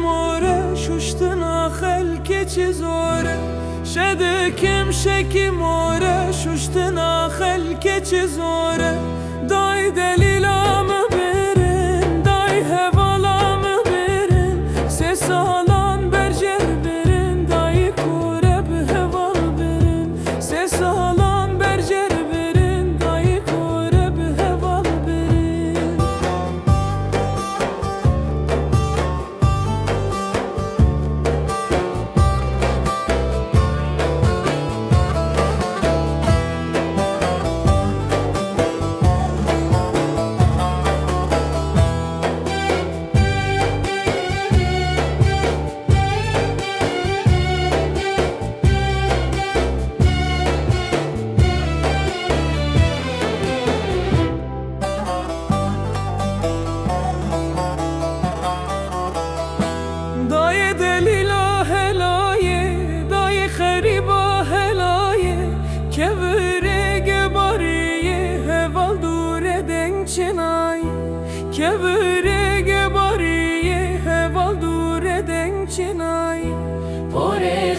more شوشتنا خلك چزوره شدکم شکی more شوشتنا خلک چزوره دای دلیلامı verin dای hevalamı verin ses alan berjer verin dayı kure bir heval verin ses alan berjer verin dayı kure bir heval verin دای دلیلا هلایه دای خریبا هلایه که ورگ باریه هوال دوره دنگ چنای که ورگ باریه هوال دوره دنگ چنای پاره